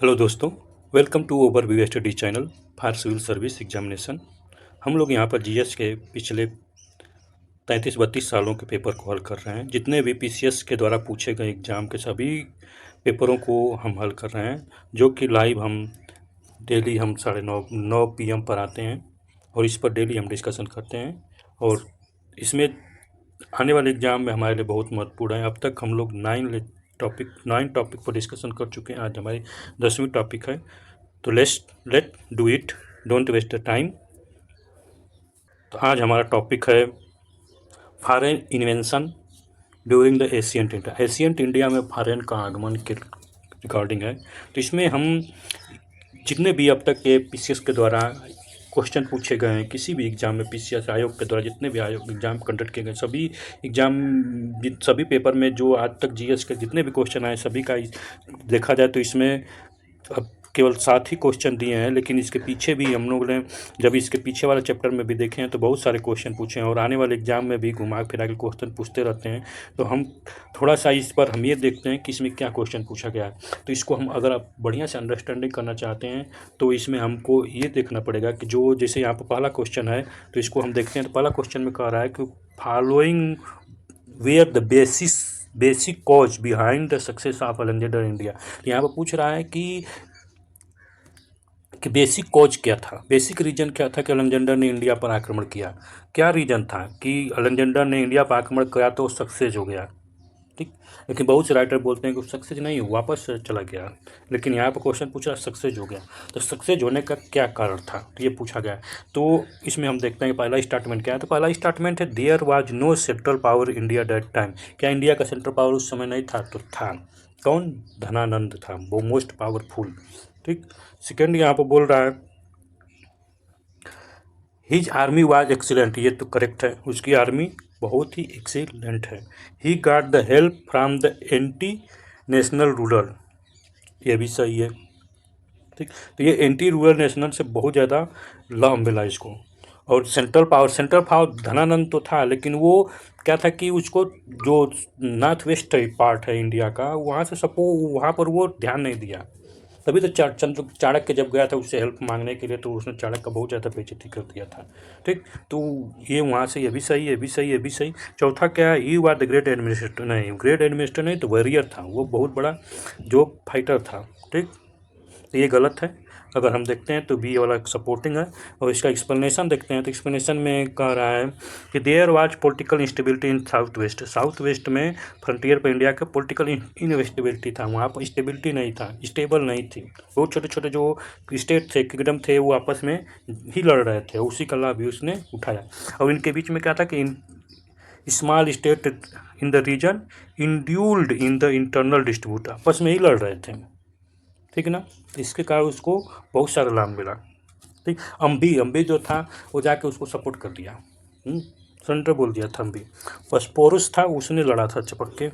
Hello दोस्तों, welcome to overview study channel for civil service examination. हम लोग यहाँ पर जीएस के पिछले 33-32 सालों के पेपर को हल कर रहे हैं। जितने भी पीसीएस के द्वारा पूछे गए एग्ज़ाम के सभी पेपरों को हम हल कर रहे हैं, जो कि लाइव हम डेली हम 9:30 PM पर आते हैं और इस पर डेली हम डिस्कशन करते हैं। और इसमें आने वाले एग्ज़ाम में हमारे लिए बहुत महत्वपूर्ण है। अब तक हम लोग 9 टॉपिक पर डिस्कशन कर चुके हैं। आज हमारी 10वीं टॉपिक है, तो let do it, don't waste the time. तो आज हमारा टॉपिक है foreign invention during the ancient India में फॉरेन का आगमन के रिकॉर्डिंग है। तो इसमें हम जितने भी अब तक के पीसीएस के द्वारा क्वेश्चन पूछे गए हैं, किसी भी एग्ज़ाम में पीसीएस आयोग के द्वारा जितने भी आयोग एग्ज़ाम कंडक्ट किए गए, सभी पेपर में जो आज तक जीएस के जितने भी क्वेश्चन आए सभी का देखा जाए तो इसमें अब केवल 7 ही क्वेश्चन दिए हैं। लेकिन इसके पीछे भी हम लोग ने जब इसके पीछे वाले चैप्टर में भी देखे हैं तो बहुत सारे क्वेश्चन पूछे हैं और आने वाले एग्ज़ाम में भी घुमा फिरा के क्वेश्चन पूछते रहते हैं। तो हम थोड़ा सा इस पर हम ये देखते हैं कि इसमें क्या क्वेश्चन पूछा गया है। तो इसको हम अगर आप बढ़िया से अंडरस्टैंडिंग करना चाहते हैं तो इसमें हमको ये देखना पड़ेगा कि जो जैसे यहाँ पर पहला क्वेश्चन है तो इसको हम देखते हैं। तो पहला क्वेश्चन में कह रहा है कि following were the basic cause behind the success of Alexander India. यहाँ पर पूछ रहा है कि बेसिक कॉज क्या था, बेसिक रीजन क्या था कि अलेक्जेंडर ने इंडिया पर आक्रमण किया। क्या रीजन था कि अलेक्जेंडर ने इंडिया पर आक्रमण किया तो सक्सेस हो गया, ठीक। लेकिन बहुत से राइटर बोलते हैं कि सक्सेस नहीं हुआ, वापस चला गया। लेकिन यहाँ पर क्वेश्चन पूछा सक्सेस हो गया, तो सक्सेस होने का क्या कारण था, तो ये पूछा गया। तो इसमें हम देखते हैं कि पहला स्टेटमेंट क्या है। तो पहला स्टेटमेंट है there was no central power India that time. क्या इंडिया का सेंट्रल पावर उस समय नहीं था? तो था। कौन? धनानंद था, वो मोस्ट पावरफुल, ठीक। सेकेंड यहाँ पर बोल रहा है हिज आर्मी वाज एक्सीलेंट। ये तो करेक्ट है, उसकी आर्मी बहुत ही एक्सीलेंट है। He got the help from the anti national ruler, ये भी सही है, ठीक। तो ये एंटी रूरल नेशनल से बहुत ज़्यादा लॉ मिला इसको। और सेंट्रल पावर धनानंद तो था, लेकिन वो क्या था कि उसको जो नॉर्थ वेस्ट पार्ट है इंडिया का, वहाँ पर वो ध्यान नहीं दिया। तभी तो चाणक्य जब गया था उससे हेल्प मांगने के लिए तो उसने चाणक्य का बहुत ज़्यादा बेइज्जती कर दिया था, ठीक। तो ये वहाँ से ये भी सही, ये भी सही, ये भी सही। चौथा क्या है, he was the great administrator. नहीं, ग्रेट एडमिनिस्ट्रेटर नहीं, तो वॉरियर था, वो बहुत बड़ा जो फाइटर था, ठीक। तो ये गलत है। अगर हम देखते हैं तो बी वाला सपोर्टिंग है। और इसका एक्सप्लेनेशन देखते हैं तो एक्सप्लेनेशन में कह रहा है कि there was political instability in south west में फ्रंटियर पर इंडिया का पॉलिटिकल इनस्टेबिलिटी था। वहाँ पर स्टेबिलिटी नहीं था, स्टेबल नहीं थी। बहुत छोटे छोटे जो स्टेट थे, किंगडम थे, वो आपस में ही लड़ रहे थे, उसी का लाभ भी उसने उठाया। और इनके बीच में क्या था कि small state in the region indulged in the internal dispute, आपस में ही लड़ रहे थे, ठीक है ना। इसके कारण उसको बहुत सारा लाभ मिला, ठीक। अम्बी जो था वो जाके उसको सपोर्ट कर दिया, सरेंडर बोल दिया था। अम्बी पस्पोरुस था, उसने लड़ा था चपक के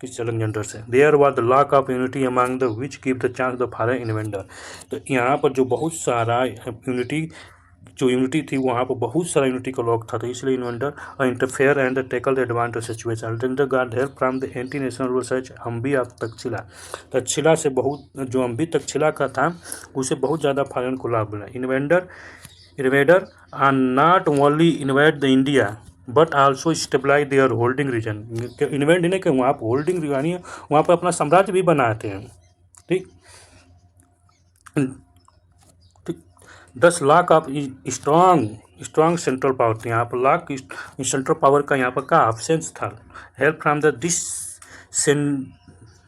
किस अलेक्जेंडर से। There was the lack of unity among the which give the chance the foreign invader. तो यहाँ पर जो बहुत सारा यूनिटी थी, वहाँ पर बहुत सारा यूनिटी का लॉक था, तो इसलिए invader interfere and tackle the advantage situation. Alexander got help from the anti national research Ambhi of Taxila. Taxila से बहुत जो अम्बी तक्षशिला का था उसे बहुत ज़्यादा फॉरेन को लाभ मिला। Invader are not only invade the India but also stabilize their holding region. Invade नहीं कि वहाँ पर होल्डिंग यानी वहाँ पर अपना साम्राज्य भी बनाते हैं, ठीक। 10 lakh of strong central power थी। यहाँ पर लाख सेंट्रल पावर का यहाँ पर का ऑप्शंस था। Help from the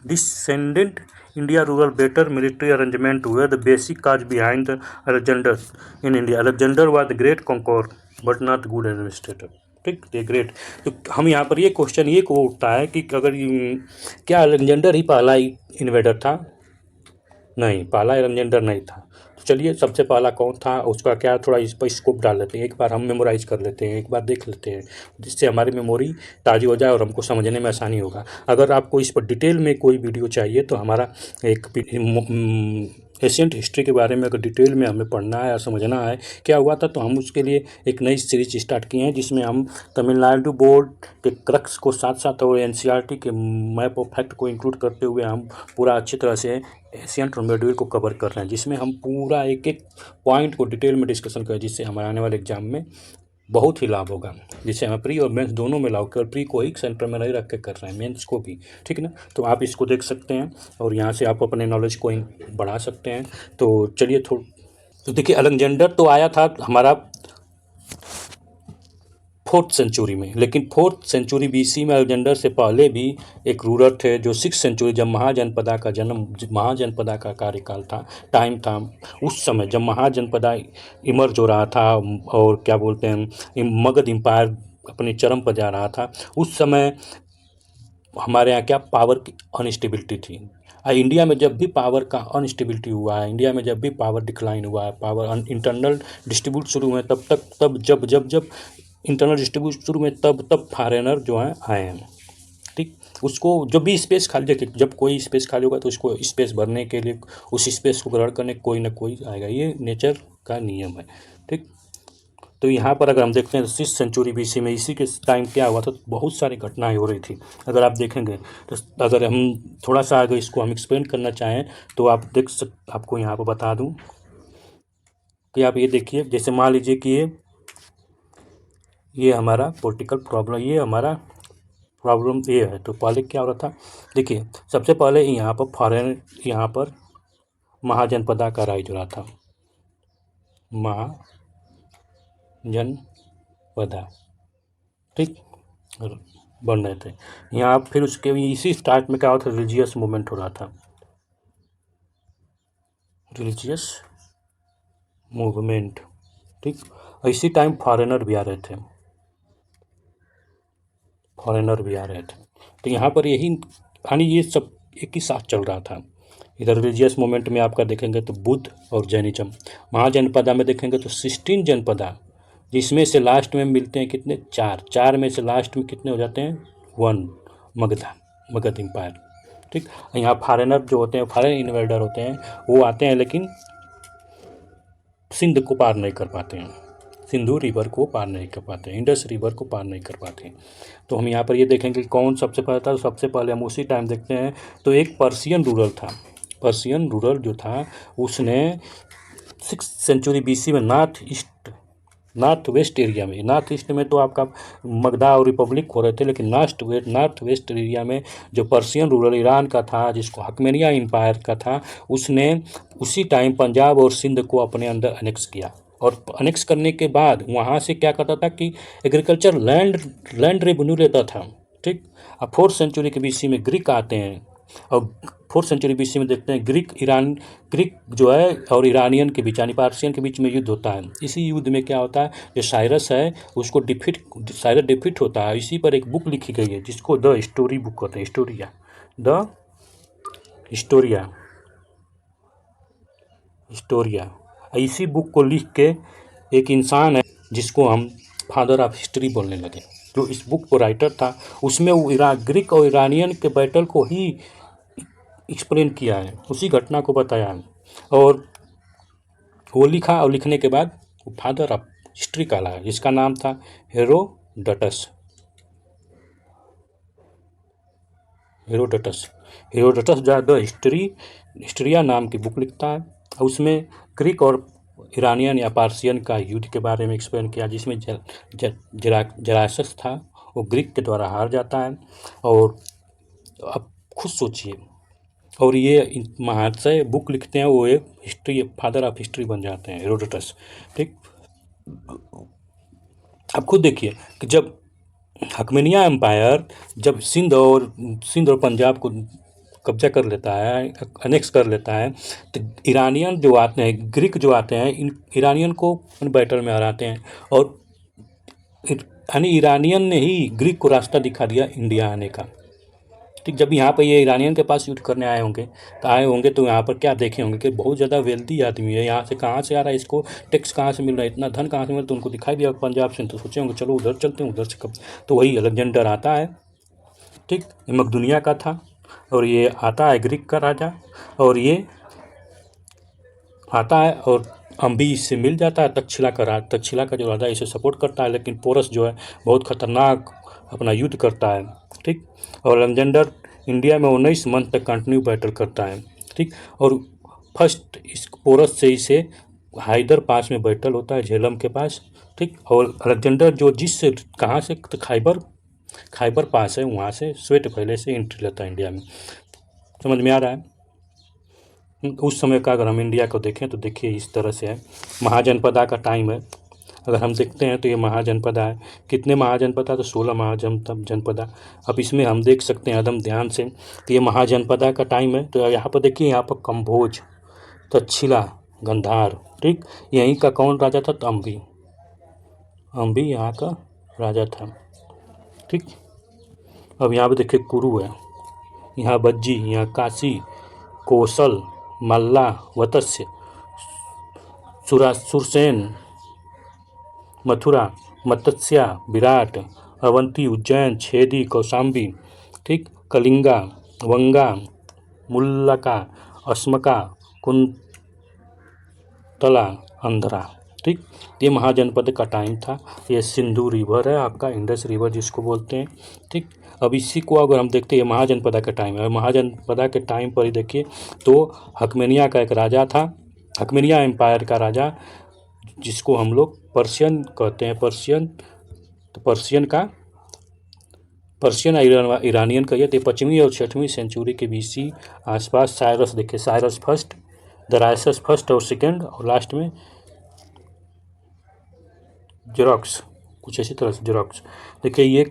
descendant India rural better military arrangement हुए the basic cause behind the Alexander in India. Alexander was the great conqueror but not good administrator, ठीक। ये ग्रेट। तो हम यहाँ पर ये क्वेश्चन ये को उठता है कि अगर क्या अलेक्जेंडर ही पहला इन्वेडर था? नहीं, पहला अलेक्जेंडर नहीं था। तो चलिए सबसे पहला कौन था उसका क्या, थोड़ा इस पर स्कोप डाल लेते हैं, एक बार हम मेमोराइज कर लेते हैं, एक बार देख लेते हैं, जिससे हमारी मेमोरी ताज़ी हो जाए और हमको समझने में आसानी होगा। अगर आपको इस पर डिटेल में कोई वीडियो चाहिए तो हमारा एक एशियंट हिस्ट्री के बारे में अगर डिटेल में हमें पढ़ना है और समझना है क्या हुआ था, तो हम उसके लिए एक नई सीरीज स्टार्ट किए हैं, जिसमें हम तमिलनाडु बोर्ड के क्रक्स को साथ साथ और एनसीईआरटी के मैप ऑफ फैक्ट को इंक्लूड करते हुए हम पूरा अच्छी तरह से एशियंट और मिडल को कवर कर रहे हैं, जिसमें हम पूरा एक एक पॉइंट को डिटेल में डिस्कशन करें, जिससे हमारे आने वाले एग्जाम में बहुत ही लाभ होगा, जिससे हमें प्री और मेंस दोनों में लाभ, केवल प्री को ही सेंटर में नहीं रख के कर रहे हैं, मेंस को भी, ठीक है ना। तो आप इसको देख सकते हैं और यहाँ से आप अपने नॉलेज को बढ़ा सकते हैं। तो चलिए तो देखिए, अलेक्जेंडर तो आया था हमारा 4th सेंचुरी में, लेकिन 4th सेंचुरी BC में अलेक्जेंडर से पहले भी एक रूलर थे जो 6th सेंचुरी, जब महाजनपदा का जन्म, महाजनपदा का कार्यकाल था, टाइम था, उस समय जब महाजनपदा इमर्ज हो रहा था और क्या बोलते हैं मगध एम्पायर अपने चरम पर जा रहा था, उस समय हमारे यहाँ क्या पावर की अनस्टेबिलिटी थी। इंडिया में जब भी पावर का अनस्टेबिलिटी हुआ है, इंडिया में जब भी पावर डिक्लाइन हुआ है, पावर इंटरनल डिस्ट्रीब्यूट शुरू हुए, तब जब इंटरनल डिस्ट्रीब्यूट शुरू में तब फॉरेनर जो हैं आए हैं, ठीक। उसको जब भी स्पेस खाली, जब कोई स्पेस खाली होगा तो उसको स्पेस भरने के लिए, उस स्पेस को ग्रहण करने कोई ना कोई आएगा, ये नेचर का नियम है, ठीक। तो यहाँ पर अगर हम देखते हैं 6th सेंचुरी BC में इसी के टाइम क्या हुआ था, तो बहुत सारी घटनाएं हो रही थी। अगर आप देखेंगे तो अगर हम थोड़ा सा अगर इसको हम एक्सप्लेन करना चाहें तो आप आपको यहाँ पर बता दूँ कि आप ये देखिए, जैसे मान लीजिए कि ये हमारा पॉलिटिकल प्रॉब्लम, ये हमारा प्रॉब्लम ये है। तो पहले क्या हो रहा था, देखिए सबसे पहले यहाँ पर महाजनपदा का राइज हो रहा था, महाजनपदा, ठीक, बन रहे थे यहाँ। फिर उसके इसी स्टार्ट में क्या होता था, रिलीजियस मूवमेंट हो रहा था, रिलीजियस मूवमेंट, ठीक। इसी टाइम फॉरेनर भी आ रहे थे, तो यहाँ पर यही यानी ये सब एक ही साथ चल रहा था। इधर रिलीजियस मूवमेंट में आपका देखेंगे तो बुद्ध और जैनिज्म, महाजनपदा में देखेंगे तो 16 जनपदा, जिसमें से लास्ट में मिलते हैं कितने, 4 में से लास्ट में कितने हो जाते हैं, 1 मगध एम्पायर, ठीक। यहाँ फॉरेनर जो होते हैं, फॉरेन इन्वेडर होते हैं, वो आते हैं लेकिन सिंध को पार नहीं कर पाते हैं, सिंधु रिवर को पार नहीं कर पाते हैं, इंडस रिवर को पार नहीं कर पाते हैं। तो हम यहाँ पर ये देखेंगे कौन सबसे पहले था। तो सबसे पहले हम उसी टाइम देखते हैं, तो एक पर्शियन रूरल था, पर्शियन रूरल जो था उसने 6th सेंचुरी BC में नॉर्थ वेस्ट एरिया में, नॉर्थ ईस्ट में तो आपका मगधा और रिपब्लिक हो रहे थे, लेकिन नॉर्थ वेस्ट एरिया में जो पर्शियन रूरल ईरान का था, जिसको हकमेनिया एम्पायर का था, उसने उसी टाइम पंजाब और सिंध को अपने अंदर अनेक्स किया। और अनेक्स करने के बाद वहाँ से क्या करता था कि एग्रीकल्चर लैंड रेवेन्यू लेता था, ठीक। अब 4th सेंचुरी के BC में ग्रीक आते हैं, और 4th सेंचुरी BC में देखते हैं ग्रीक जो है और ईरानियन के बीच, यानी पार्सियन के बीच में युद्ध होता है। इसी युद्ध में क्या होता है, जो साइरस है उसको साइरस डिफीट होता है। इसी पर एक बुक लिखी गई है जिसको द स्टोरी बुक कहते हैं, हिस्टोरिया। इसी बुक को लिख के एक इंसान है जिसको हम फादर ऑफ हिस्ट्री बोलने लगे, जो इस बुक को राइटर था, उसमें वो ग्रीक और ईरानियन के बैटल को ही एक्सप्लेन किया है, उसी घटना को बताया है, और वो लिखा, और लिखने के बाद वो फादर ऑफ हिस्ट्री कहलाया, जिसका नाम था हेरोडोटस। जो द हिस्ट्रिया नाम की बुक लिखता है, और उसमें ग्रीक और ईरानियन या पार्सियन का युद्ध के बारे में एक्सप्लेन किया, जिसमें जरासस था, वो ग्रीक के द्वारा हार जाता है। और अब खुद सोचिए, और ये महाशय बुक लिखते हैं, वो एक हिस्ट्री फादर ऑफ हिस्ट्री बन जाते हैं, हेरोडोटस, ठीक। अब खुद देखिए कि जब हकमेनिया एम्पायर जब सिंध और पंजाब को कब्जा कर लेता है, अनेक्स कर लेता है, तो ईरानियन जो आते हैं, ग्रीक जो आते हैं, इन ईरानियन को बैटल में हराते हैं, और यानी ईरानियन ने ही ग्रीक को रास्ता दिखा दिया इंडिया आने का, ठीक। जब यहाँ पर ये ईरानियन के पास युद्ध करने आए होंगे तो यहाँ पर क्या देखे होंगे कि बहुत ज़्यादा वेल्दी आदमी है, यहाँ से कहाँ से आ रहा है, इसको टैक्स कहाँ से मिल रहा है, इतना धन कहाँ से मिल रहा है, तो उनको दिखाई दिया पंजाब से, तो सोचे होंगे चलो उधर चलते हैं, उधर से कब, तो वही अलेक्जेंडर आता है, ठीक। ये मकदूनिया का था, और ये आता है ग्रीक का राजा, और ये आता है और अम्बी इससे मिल जाता है। तक्षशिला का जो राजा इसे सपोर्ट करता है, लेकिन पोरस जो है बहुत खतरनाक अपना युद्ध करता है, ठीक। और अलेक्जेंडर इंडिया में 19 मंथ तक कंटिन्यू बैटल करता है, ठीक। और फर्स्ट इस पोरस से इसे हाइदर पास में बैटल होता है, झेलम के पास, ठीक। और अलेक्जेंडर जो कहाँ से, तो खैबर पास है, वहाँ से श्वेत पहले से एंट्री लेता है इंडिया में। समझ में आ रहा है। उस समय का अगर हम इंडिया को देखें तो देखिए इस तरह से है। महाजनपदा का टाइम है, अगर हम देखते हैं तो ये महाजनपदा है। कितने महाजनपदा, तो 16 महाजनपदा। अब इसमें हम देख सकते हैं एकदम ध्यान से, तो ये महाजनपदा का टाइम है। तो यहाँ पर देखिए, यहाँ पर कंभोज, तक्षशिला, गंधार, ठीक। यहीं का कौन राजा था, तो अम्बी यहाँ का राजा था, ठीक। अब यहाँ पे देखिए कुरु है, यहाँ बज्जी, यहाँ काशी, कौशल, मल्ला, वत्स्य, सुरसेन, मथुरा, मत्स्या, विराट, अवंती, उज्जैन, छेदी, कौशाम्बी, ठीक। कलिंगा, वंगा, मुल्लका, अस्मका, कुंतला, अंधरा, ठीक। ये महाजनपद का टाइम था। ये सिंधु रिवर है आपका, इंडस रिवर जिसको बोलते हैं, ठीक। अब इसी को अगर हम देखते हैं, महाजनपदा का टाइम है। महाजनपदा के टाइम पर ही देखिए तो हकमेनिया का एक राजा था, हकमेनिया एम्पायर का राजा, जिसको हम लोग पर्शियन कहते हैं। तो पर्शियन ईरानियन कहिए तो 5वीं और 6वीं सेंचुरी के बीसी आसपास साइरस, देखिए साइरस फर्स्ट, दरायसस फर्स्ट और सेकेंड, और लास्ट में जेरोक्स, कुछ इसी तरह से जेरोक्स। देखिए ये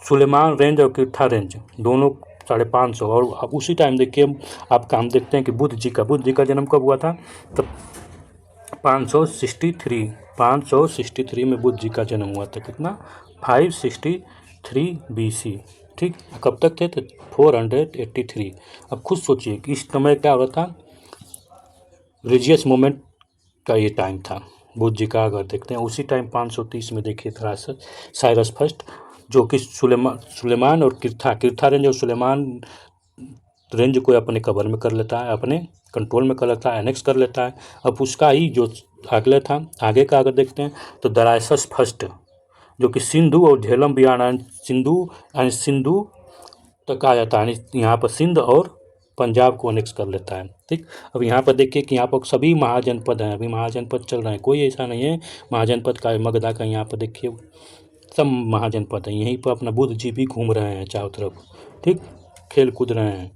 सुलेमान रेंज और किट्ठा रेंज दोनों 550। और अब उसी टाइम देखिए आपका, हम देखते हैं कि बुद्ध जी का जन्म कब हुआ था, तो 563 में बुद्ध जी का जन्म हुआ था। कितना, 563 BC, ठीक। कब तक थे, तो 483। अब खुद सोचिए कि इस समय क्या हो रहा था, रिलीजियस मूवमेंट का ये टाइम था बुद्ध जी का। अगर देखते हैं उसी टाइम 530 में देखिए साइरस फर्स्ट, जो कि सुलेमान और किर्था रेंज और सुलेमान रेंज को अपने कवर में कर लेता है, अपने कंट्रोल में कर लेता है, एनेक्स कर लेता है। अब उसका ही जो अगले था, आगे का अगर देखते हैं तो दरायसस फर्स्ट, जो कि सिंधु और झेलम बियान सिंधु तक आ जाता है, यहाँ पर सिंध और पंजाब को एनेक्स कर लेता है, ठीक। अब यहाँ पर देखिए कि यहाँ पर सभी महाजनपद हैं, अभी महाजनपद चल रहे हैं, कोई ऐसा नहीं है महाजनपद का मगधा का। यहाँ पर देखिए सब महाजनपद हैं, यहीं पर अपना बुद्ध जी भी घूम रहे हैं चारों तरफ, ठीक, खेल कूद रहे हैं,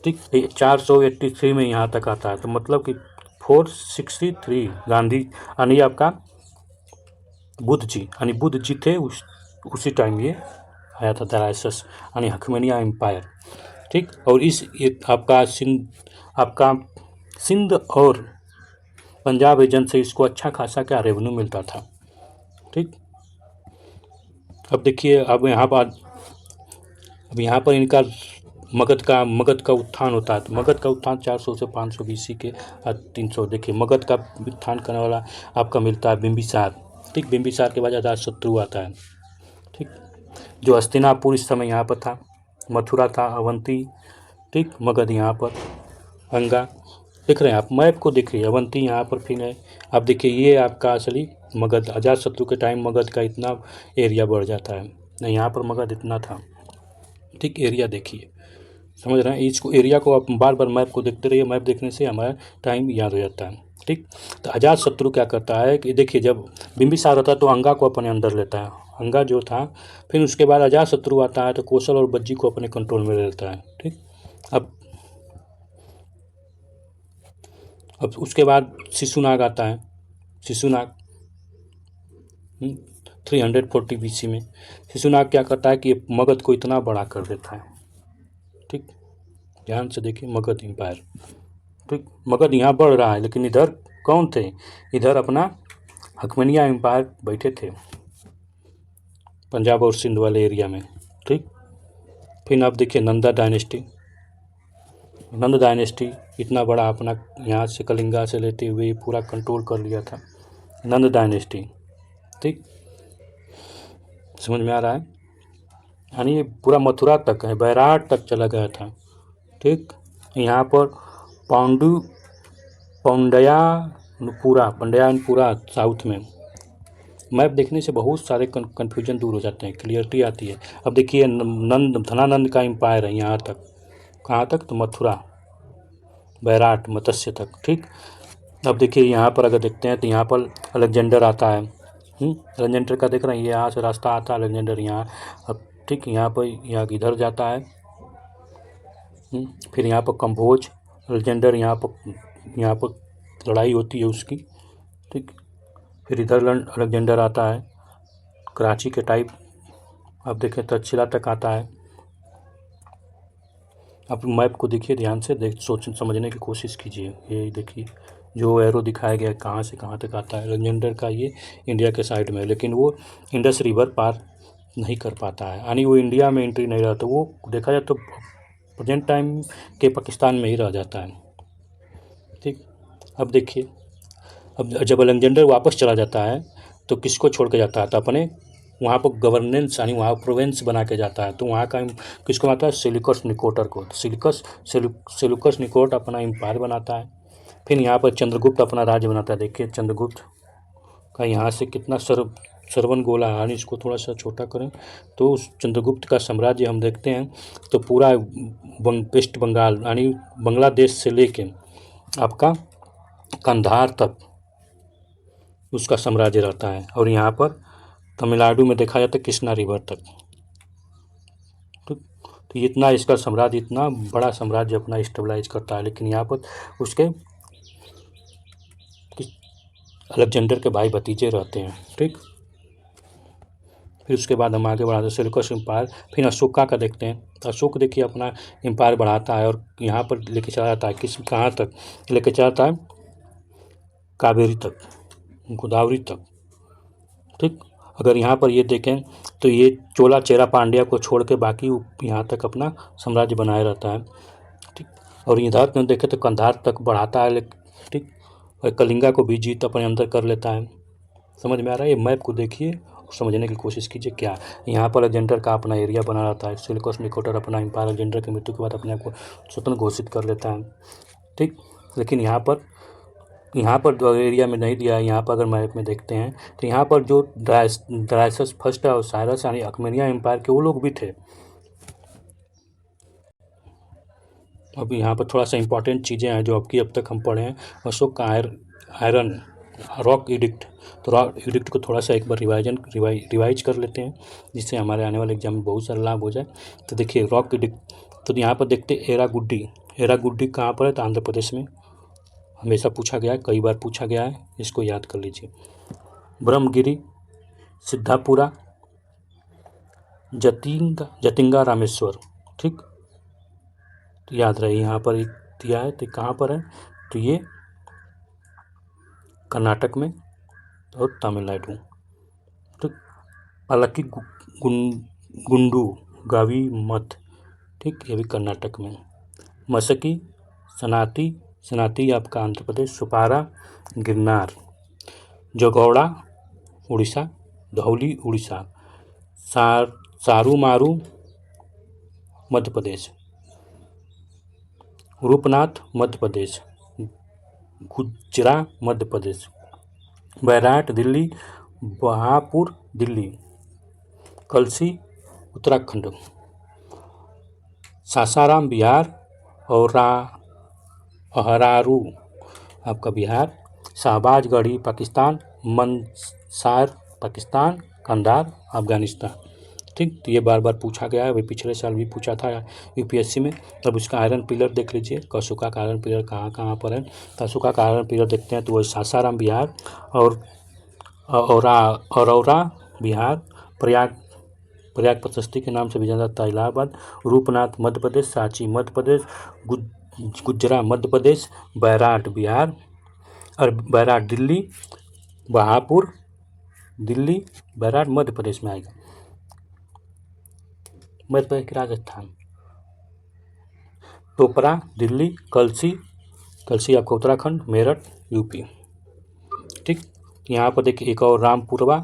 ठीक। 483 में यहाँ तक आता है, तो मतलब कि 463 गांधी यानी आपका बुद्ध जी थे उसी टाइम ये आया था दरायसस यानी हकमेनिया एम्पायर, ठीक। और आपका सिंध और पंजाब रीजन से इसको अच्छा खासा क्या रेवेन्यू मिलता था, ठीक। अब देखिए अब यहाँ पर इनका मगध का उत्थान होता है। तो मगध का उत्थान 400 से 500 BC के 300। देखिए मगध का उत्थान करने वाला आपका मिलता है बिंबिसार, ठीक। बिंबिसार के बाद अजातशत्रु आता है, ठीक। जो हस्तिनापुर इस समय यहाँ पर था, मथुरा था, अवंती, ठीक। मगध यहाँ पर, अंगा, देख रहे हैं आप मैप को, देख रही है अवंती यहाँ पर फिर है। आप देखिए ये आपका असली मगध, अजातशत्रु के टाइम मगध का इतना एरिया बढ़ जाता है, नहीं यहाँ पर मगध इतना था, ठीक। एरिया देखिए, समझ रहे हैं। इसको एरिया को आप बार बार मैप को देखते रहिए, मैप देखने से हमारा टाइम याद हो जाता है, ठीक। तो अजातशत्रु क्या करता है कि देखिए जब बिंबिसार होता है तो अंगा को अपने अंदर लेता है, अंगा जो था। फिर उसके बाद अजातशत्रु आता है तो कौशल और बज्जी को अपने कंट्रोल में ले लेता है, ठीक। अब उसके बाद शिशुनाग आता है, शिशुनाग 340 BC में। शिशुनाग क्या करता है कि मगध को इतना बड़ा कर देता है, ठीक। ध्यान से देखिए मगध एम्पायर, ठीक। मगध यहाँ बढ़ रहा है, लेकिन इधर कौन थे, इधर अपना हकमेनिया एम्पायर बैठे थे पंजाब और सिंध वाले एरिया में, ठीक। फिर आप देखिए नंदा डायनेस्टी इतना बड़ा अपना यहाँ से कलिंगा से लेते हुए पूरा कंट्रोल कर लिया था, नंद डायनेस्टी, ठीक। समझ में आ रहा है, यानी ये पूरा मथुरा तक है, बैराट तक चला गया था, ठीक। यहाँ पर पंड्यानपुरा साउथ में। मैप देखने से बहुत सारे कन्फ्यूजन दूर हो जाते हैं, क्लियरिटी आती है। अब देखिए धनानंद का एम्पायर है यहाँ तक, कहाँ तक, तो मथुरा, बैराट, मत्स्य तक, ठीक। अब देखिए यहाँ पर अगर देखते हैं तो यहाँ पर अलेक्जेंडर आता है। अलेक्जेंडर का देख रहे हैं, यहाँ से रास्ता आता है अलेक्जेंडर यहाँ। अब ठीक यहाँ पर यहाँ इधर जाता है। फिर यहाँ पर कंभोज, अलेक्जेंडर यहाँ पर लड़ाई होती है उसकी, ठीक। फिर इधर अलेक्जेंडर आता है कराची के टाइप। अब देखें तक्षशिला तक आता है। आप मैप को देखिए ध्यान से, सोच समझने की कोशिश कीजिए। ये देखिए जो एरो दिखाया गया है कहाँ से कहाँ तक आता है। अलेक्जेंडर का ये इंडिया के साइड में है, लेकिन वो इंडस रिवर पार नहीं कर पाता है, यानी वो इंडिया में एंट्री नहीं रहा, तो वो देखा जाए तो प्रेजेंट टाइम के पाकिस्तान में ही रह जाता है, ठीक। अब देखिए, अब जब अलेक्जेंडर वापस चला जाता है तो किसको छोड़ के जाता है, तो अपने वहाँ पर गवर्नेंस यानी वहाँ प्रोविंस बना के जाता है। तो वहाँ का किसको आता है, सेल्यूकस निकोटर को। सेल्यूकस निकोट अपना एम्पायर बनाता है। फिर यहाँ पर चंद्रगुप्त अपना राज्य बनाता है। देखिए चंद्रगुप्त का यहाँ से कितना सरवन गोला है, यानी इसको थोड़ा सा छोटा करें तो उस चंद्रगुप्त का साम्राज्य हम देखते हैं तो पूरा वेस्ट बंगाल यानी बांग्लादेश से लेके आपका कंधार तक उसका साम्राज्य रहता है। और यहाँ पर तमिलनाडु में देखा जाता है कृष्णा रिवर तक, तो इतना इसका साम्राज्य, इतना बड़ा साम्राज्य अपना स्टेबलाइज करता है। लेकिन यहाँ पर उसके अलेक्जेंडर के भाई भतीजे रहते हैं, ठीक। फिर उसके बाद हम आगे बढ़ाते हैं सेल्यूकस एम्पायर। फिर अशोका का देखते हैं, तो अशोक देखिए अपना एम्पायर बढ़ाता है और यहाँ पर लेके चला जाता है कहाँ तक लेके चला जाता है, कावेरी तक, गोदावरी तक, ठीक। अगर यहाँ पर ये देखें तो ये चोला चेरा पांड्या को छोड़ के बाकी यहाँ तक अपना साम्राज्य बनाए रहता है, ठीक। और इधर में देखें तो कंधार तक बढ़ाता है, ठीक। और कलिंगा को भी जीत अपने अंदर कर लेता है। समझ में आ रहा है? ये मैप को देखिए और समझने की कोशिश कीजिए। क्या यहाँ पर अलेक्जेंडर का अपना एरिया बना रहता है, सेल्यूकस निकोटर अपना एम्पायर अलेक्जेंडर की मृत्यु के बाद अपने आप को स्वतंत्र घोषित कर लेता है, ठीक। लेकिन यहाँ पर जो एरिया में नहीं दिया है, यहाँ पर अगर मैप में देखते हैं तो यहाँ पर जो ड्राइसस फर्स्ट और साइरस यानी अकमेनिया एम्पायर के वो लोग भी थे। अब यहाँ पर थोड़ा सा इंपॉर्टेंट चीज़ें हैं जो अब तक हम पढ़े हैं। अशोक का आयरन रॉक एडिक्ट, तो रॉक एडिक्ट को थोड़ा सा एक बार रिवाइज कर लेते हैं जिससे हमारे आने वाले एग्जाम में बहुत सारा लाभ हो जाए। तो देखिए रॉक एडिक्ट, तो यहाँ पर देखते एरागुड्डी कहाँ पर है, तो आंध्र प्रदेश में। हमेशा पूछा गया है, कई बार पूछा गया है, इसको याद कर लीजिए। ब्रह्मगिरी, सिद्धापुरा, जतिंगा रामेश्वर, ठीक। तो याद रहे यहाँ पर एक दिया है, तो कहाँ पर है, तो ये कर्नाटक में और तमिलनाडु, ठीक। अलक्की गुंडू गावी मठ, ठीक, ये भी कर्नाटक में। मसकी, सनाती आपका आंध्र प्रदेश। सुपारा, गिरनार। जगौड़ा उड़ीसा, धौली उड़ीसा। सारूमारू मध्य प्रदेश। रूपनाथ मध्य प्रदेश। गुजरा मध्य प्रदेश। बैराट दिल्ली, बहापुर दिल्ली। कलसी उत्तराखंड। सासाराम बिहार और अहरारू आपका बिहार। शहबाजगढ़ी पाकिस्तान। मंदसौर पाकिस्तान। कंधार अफगानिस्तान, ठीक। तो ये बार बार पूछा गया है, अभी पिछले साल भी पूछा था यूपीएससी में। अब उसका आयरन पिलर देख लीजिए, अशोका का आयरन पिलर कहाँ कहाँ पर है। तो अशोका का आयरन पिलर देखते हैं तो वही सासाराम बिहार और औरौरा बिहार। प्रयाग प्रशस्ति के नाम से भी जाना जाता है इलाहाबाद। रूपनाथ मध्य प्रदेश। सांची मध्य प्रदेश। गुजरा मध्य प्रदेश। बैराट बिहार और बैराट दिल्ली। बहापुर दिल्ली, बैराट मध्य प्रदेश में आएगा। मध्य प्रदेश के राजस्थान। टोपरा दिल्ली। कलसी आपका उत्तराखंड। मेरठ यूपी, ठीक। यहाँ पर देखिए एक और रामपुरवा,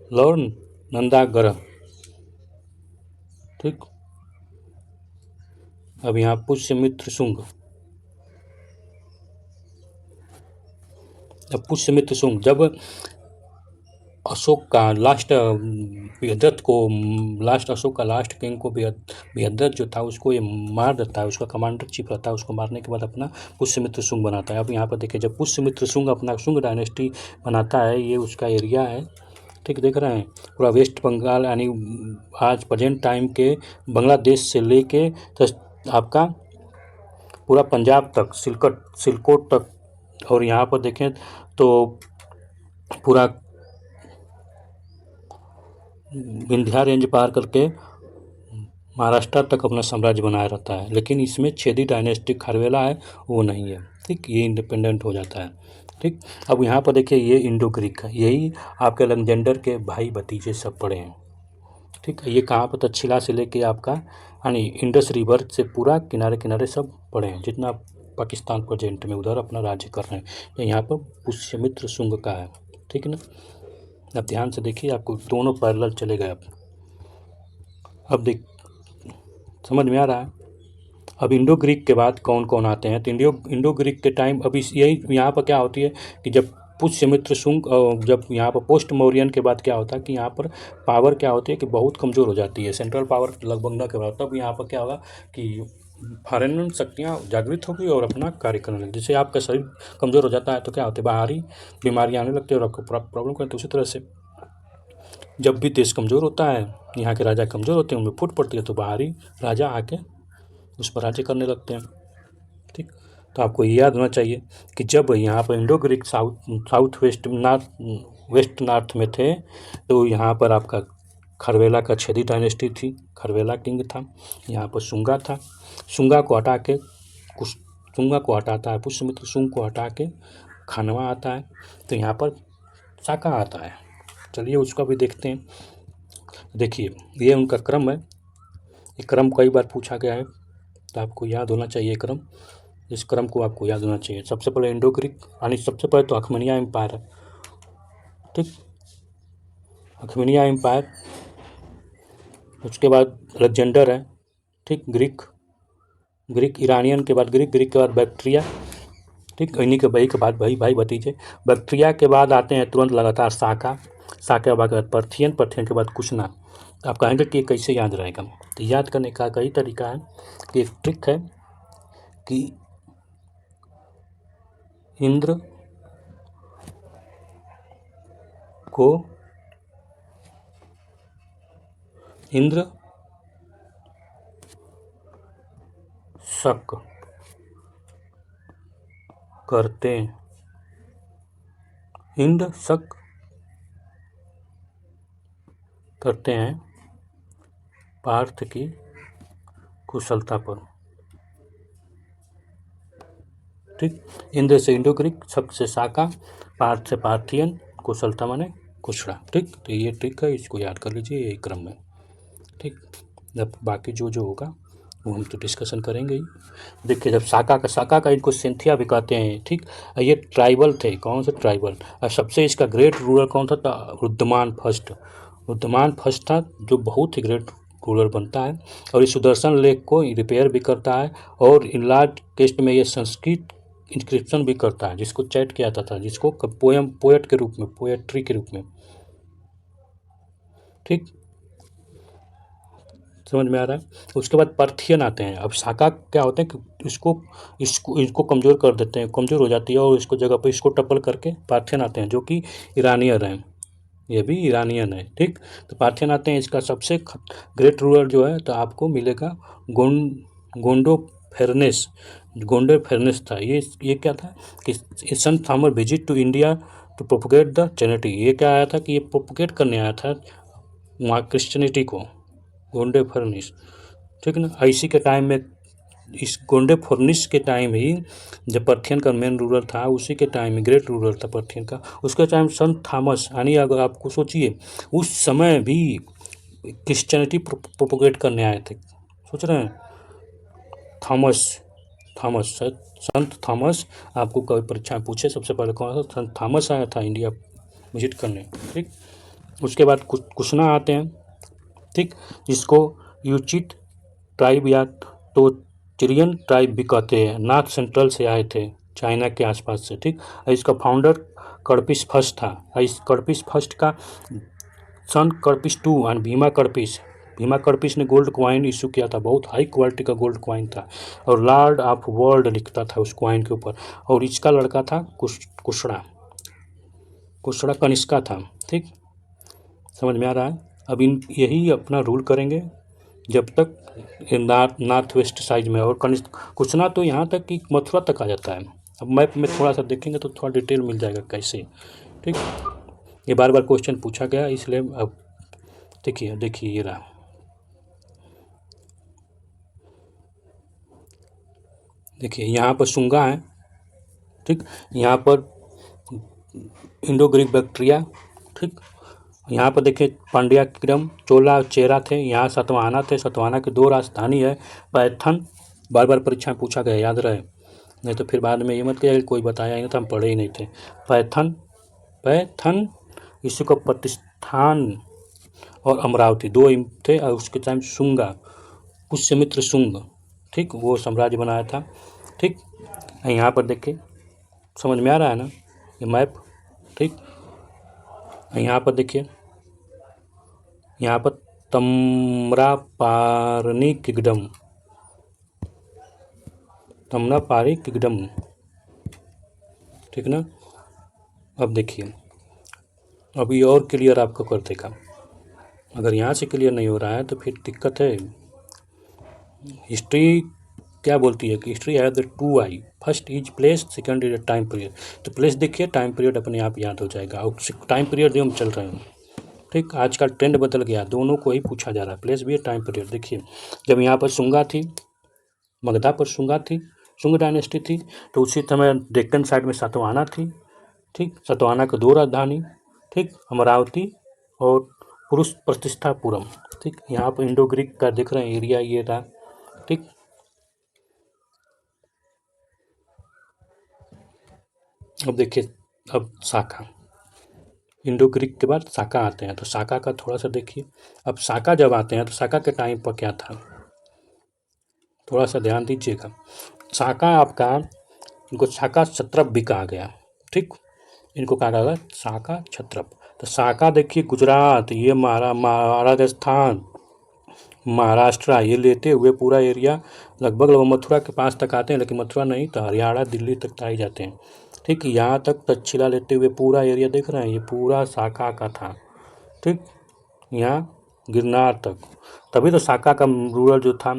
लौर नंदागढ़, ठीक। अब यहाँ पुष्यमित्र शुंग, अब पुष्यमित्र शुंग जब अशोक का लास्ट बृहद्रथ को, लास्ट अशोक का लास्ट किंग को बृहद्रथ जो था उसको ये मार देता है, उसका कमांडर चीफ रहता है, उसको मारने के बाद अपना पुष्यमित्र शुंग बनाता है। अब यहाँ पर देखिए जब पुष्यमित्र शुंग अपना शुंग डायनेस्टी बनाता है, ये उसका एरिया है, ठीक देख रहे हैं, पूरा वेस्ट बंगाल यानी आज प्रेजेंट टाइम के बांग्लादेश से लेके तो आपका पूरा पंजाब तक, सिलकोट तक, और यहाँ पर देखें तो पूरा विंध्या रेंज पार करके महाराष्ट्र तक अपना साम्राज्य बनाया रहता है। लेकिन इसमें छेदी डायनेस्टी खारवेला है वो नहीं है, ठीक, ये इंडिपेंडेंट हो जाता है, ठीक। अब यहाँ पर देखिए ये इंडो ग्रीक है, यही आपके अलेक्जेंडर के भाई भतीजे सब पड़े हैं, ठीक। ये कहाँ पर तक्षशिला से लेके आपका यानी इंडस रिवर से पूरा किनारे किनारे सब पड़े हैं, जितना पाकिस्तान प्रेजेंट में उधर अपना राज्य कर रहे हैं। तो यहाँ पर पुष्यमित्र शुंग का है, ठीक है ना। अब ध्यान से देखिए, आपको दोनों पैरेलल चले गए। अब देख समझ में आ रहा है। अब इंडो ग्रीक के बाद कौन कौन आते हैं, तो इंडो ग्रीक के टाइम अभी यही यहाँ पर क्या होती है कि जब पुष्यमित्र शुंग, जब यहाँ पर पोस्ट मौर्यन के बाद क्या होता है कि यहाँ पर पावर क्या होती है कि बहुत कमज़ोर हो जाती है, सेंट्रल पावर लगभग न के बाद, तब यहाँ पर क्या होगा कि फॉरेन शक्तियाँ जागृत होगी और अपना कार्य करने लगी। जैसे आपका शरीर कमज़ोर हो जाता है तो क्या होता है, बाहरी बीमारियाँ आने लगती है और आपको प्रॉब्लम करती है। उसी तरह से जब भी देश कमज़ोर होता है, यहाँ के राजा कमज़ोर होते हैं, उनमें फूट पड़ती है, तो बाहरी राजा आके उस पर राज्य करने लगते हैं, ठीक। तो आपको ये याद होना चाहिए कि जब यहाँ पर Indo Greek south west north में थे, तो यहाँ पर आपका खरवेला का छेदी डायनेस्टी थी, खरवेला किंग था, यहाँ पर शुंगा था, शुंगा को हटा के शुंगा को हटाता है पुष्यमित्र शुंग को हटा के खानवा आता है, तो यहाँ पर साका आता है। चलिए उसका भी देखते हैं। देखिए ये उनका क्रम है, ये क्रम कई बार पूछा गया है, तो आपको याद होना चाहिए क्रम, इस क्रम को आपको याद होना चाहिए। सबसे पहले इंडो ग्रीक यानी सबसे पहले तो अखमेनिया एम्पायर है, ठीक, अखमेनिया एम्पायर, उसके बाद अलेक्जेंडर है, ठीक, ग्रीक ईरानियन के बाद ग्रीक के बाद बैक्ट्रिया, ठीक, इन्हीं के भाई भतीजे। बैक्ट्रिया के बाद आते हैं तुरंत लगातार साका के बाद पर्थियन के बाद कुशना। तो आप कहेंगे कि ये कैसे याद रहेगा, तो याद करने का कई तरीका है। कि एक ट्रिक है कि इंद्र शक करते, इंद्र शक करते हैं पार्थ की कुशलता पर, ठीक। इंद्र से इंडो ग्रीक, शक से साका, पार्थ से पार्थियन, कुशलता माने कुशड़ा, ठीक। तो ये ट्रिक है, इसको याद कर लीजिए, यही क्रम है, ठीक। जब बाकी जो होगा वो हम तो डिस्कशन करेंगे ही। देखिए जब साका का इनको सिंथिया भी कहते हैं, ठीक। ये ट्राइबल थे, कौन से ट्राइबल, और सबसे इसका ग्रेट रूलर कौन था, रुद्रमान फर्स्ट था, जो बहुत ही ग्रेट रूलर बनता है। और इस सुदर्शन लेक को रिपेयर भी करता है, और इन लार्ज टेक्स्ट में ये संस्कृत इंस्क्रिप्शन भी करता है, जिसको चैट किया जाता था, जिसको पोएट के रूप में, पोएट्री के रूप में, ठीक, समझ में आ रहा है। उसके बाद पर्थियन आते हैं। अब साका क्या होते हैं कि इसको कमज़ोर कर देते हैं, कमज़ोर हो जाती है, और इसको जगह पर इसको टप्पल करके पार्थियन आते हैं, जो कि ईरानियन हैं, ये भी ईरानियन है, ठीक। तो पार्थियन आते हैं, इसका सबसे ग्रेट रूलर जो है तो आपको मिलेगा गोंडो फेरनेस था। ये क्या था कि saint Thomas visit to India to propagate the trinity. ये क्या आया था कि ये प्रोपोगेट करने आया था वहाँ क्रिश्चियनिटी को, गोंडे फर्निस, ठीक ना। इसी के टाइम में, इस गोंडे फर्निस के टाइम ही जब पर्थियन का मेन रूलर था, उसी के टाइम में ग्रेट रूलर था पर्थियन का, उसके टाइम संत थॉमस, यानी अगर आपको सोचिए उस समय भी क्रिश्चियनिटी प्रोपोगेट करने आए थे, सोच रहे हैं। संत थॉमस, आपको कभी परीक्षा में पूछे सबसे पहले कौन था, संत थॉमस आया था इंडिया विजिट करने, ठीक। उसके बाद कुशना आते हैं, ठीक, जिसको यूचित ट्राइब या तो चिरियन ट्राइब भी कहते हैं, नॉर्थ सेंट्रल से आए थे चाइना के आसपास से, ठीक। इसका फाउंडर कर्पिस फर्स्ट था। इस कर्पिस फर्स्ट का सन कर्पिस टू एंड भीमा कर्पिस ने गोल्ड कॉइन इशू किया था, बहुत हाई क्वालिटी का गोल्ड कॉइन था, और लॉर्ड ऑफ वर्ल्ड लिखता था उस कॉइन के ऊपर। और इसका लड़का था कुशड़ा कनिष्का था, ठीक। समझ में आ रहा है। अब यही अपना रूल करेंगे जब तक नॉर्थ वेस्ट साइड में, और कुशना तो यहाँ तक कि मथुरा तक आ जाता है। अब मैप में थोड़ा सा देखेंगे तो थोड़ा डिटेल मिल जाएगा कैसे, ठीक। ये बार बार क्वेश्चन पूछा गया, इसलिए अब देखिए ये रहा। देखिए यहाँ पर सुंगा है, ठीक। यहाँ पर इंडो ग्रीक बैक्ट्रिया, ठीक। यहाँ पर देखिए पांड्या किंगडम, चोला चेरा थे। यहाँ सतवाहना थे, सतवाहना की 2 राजधानी है। पैथन बार बार परीक्षा में पूछा गया, याद रहे, नहीं तो फिर बाद में ये मत कहिए कोई बताया ही नहीं तो हम पढ़े ही नहीं थे। पैथन इसी को प्रतिष्ठान और अमरावती 2 थे। और उसके टाइम सुंगा, पुष्यमित्र सुंग, ठीक, वो साम्राज्य बनाया था, ठीक। यहाँ पर देखिए समझ में आ रहा है ना ये मैप, ठीक। यहाँ पर देखिए, यहाँ पर तम्रापारनी किंगडम, ठीक ना। अब देखिए, अभी और क्लियर आपको कर देगा। अगर यहाँ से क्लियर नहीं हो रहा है तो फिर दिक्कत है। हिस्ट्री क्या बोलती है कि history has the 2 I, first is place, second is time period. तो प्लेस देखिए, टाइम पीरियड अपने आप याद हो जाएगा। और टाइम पीरियड जो हम चल रहे हैं, ठीक, आज का ट्रेंड बदल गया, दोनों को ही पूछा जा रहा है, प्लेस भी है टाइम पीरियड। देखिए जब यहाँ पर सुंगा थी, मगधा पर सुंगा थी, सुंग डायनेस्टी थी, तो उसी समय डेक्कन साइड में सातवाहना थी, ठीक। सातवाहना की 2 राजधानी, ठीक, अमरावती और पुरुष प्रतिष्ठापुरम, ठीक। यहाँ पर इंडो ग्रीक का देख रहे हैं एरिया ये था, ठीक। अब देखिए, अब शाखा, इंडो ग्रीक के बाद शाका आते हैं, तो शाका का थोड़ा सा देखिए। अब शाका जब आते हैं तो शाका के टाइम पर क्या था, थोड़ा सा ध्यान दीजिएगा। शाका आपका, इनको शाका क्षत्रप भी कहा गया, ठीक, इनको कहा गया शाका क्षत्रप। तो शाका देखिए गुजरात, ये राजस्थान, महाराष्ट्र, ये लेते हुए पूरा एरिया लगभग मथुरा के पास तक आते हैं, लेकिन मथुरा नहीं तो हरियाणा दिल्ली तक आ ही जाते हैं, ठीक। यहाँ तक तक्षशिला लेते हुए पूरा एरिया देख रहे हैं, ये पूरा शाका का था, ठीक। यहाँ गिरनार तक, तभी तो शाका का रूरल जो था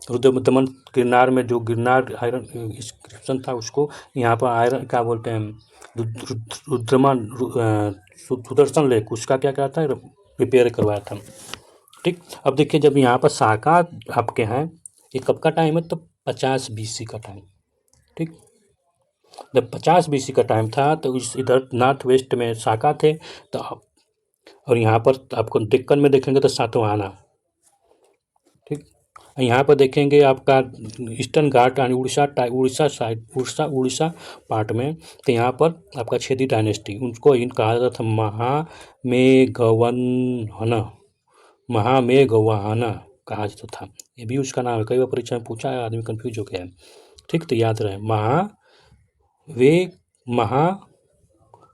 रुद्रदमन, गिरनार में जो गिरनार आयरन इंस्क्रिप्शन था उसको यहाँ पर आयरन क्या बोलते हैं, रुद्रमन सुदर्शन लेक, उसका क्या था, रिपेयर करवाया था, ठीक। अब देखिए जब यहाँ पर शाका आपके हैं, ये कब का टाइम है, तो 50 BC का टाइम, ठीक। जब 50 BC का टाइम था तो इस इधर नॉर्थ वेस्ट में शाका थे, तो और यहाँ पर आपको डेक्कन में देखेंगे तो सातवाहना, ठीक। यहाँ पर देखेंगे आपका ईस्टर्न घाट यानी उड़ीसा पार्ट में, तो यहाँ पर आपका छेदी डायनेस्टी, उनको इन कहा जाता था महामेघवहाना कहा जाता था, ये भी उसका नाम है, कई बार परीक्षा में पूछा है, आदमी कंफ्यूज हो गया है, ठीक। तो याद रहे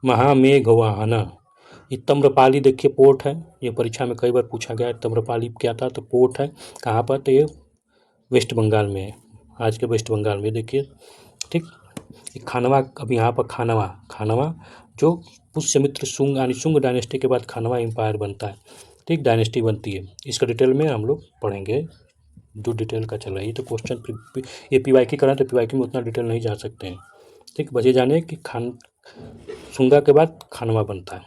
महामेघवहाना। ये तम्रपाली देखिए पोर्ट है, ये परीक्षा में कई बार पूछा गया है, तम्रपाली क्या था, तो पोर्ट है, कहाँ पर, तो ये वेस्ट बंगाल में है, आज के वेस्ट बंगाल में देखिए, ठीक। खानवा, अभी यहाँ पर खानवा जो पुष्यमित्र सुंग यानी सुंग डायनेस्टी के बाद खानवा एम्पायर बनता है, ठीक, डायनेस्टी बनती है। इसका डिटेल में हम लोग पढ़ेंगे, जो डिटेल का चल रहा है। ये तो क्वेश्चन ये PYQ करें तो PYQ में उतना डिटेल नहीं जा सकते हैं, ठीक। बचे जाने कि सुंगा के बाद खानवा बनता है,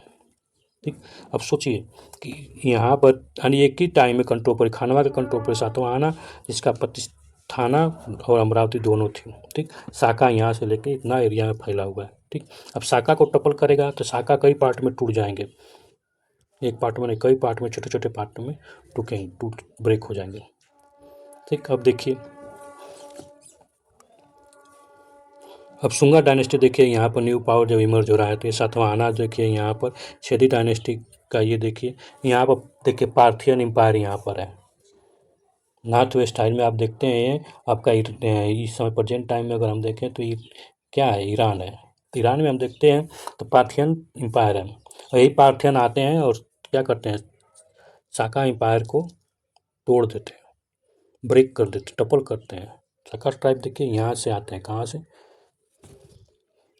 ठीक। अब सोचिए कि यहाँ पर यानी एक ही टाइम में कंट्रोल खानवा के कंट्रोल पर सातवाहना, जिसका प्रतिष्ठाना और अमरावती दोनों थी, ठीक। शाका यहाँ से लेके इतना एरिया में फैला हुआ है, ठीक। अब शाका को टपल करेगा तो शाका कई पार्ट में टूट जाएंगे, एक पार्ट में नहीं, कई पार्ट में, छोटे छोटे पार्ट में ब्रेक हो जाएंगे, ठीक। अब देखिए, अब सुंगा डायनेस्टी देखिए, यहाँ पर न्यू पावर जब इमर्ज हो रहा है, तो ये सातवाहना देखिए, यहाँ पर छेदी डायनेस्टी का ये देखिए, यहाँ पर देखिए पार्थियन एम्पायर यहाँ पर है, नॉर्थ वेस्ट स्टाइल में आप देखते हैं आपका इस समय प्रेजेंट टाइम में अगर हम देखें तो ये क्या है, ईरान है। तो ईरान में हम देखते हैं तो पार्थियन एम्पायर है, और यही पार्थियन आते हैं और क्या करते हैं, साका एम्पायर को तोड़ देते हैं, ब्रेक कर देते, टपल करते हैं। साका ट्राइब देखिए यहाँ से आते हैं, कहाँ से,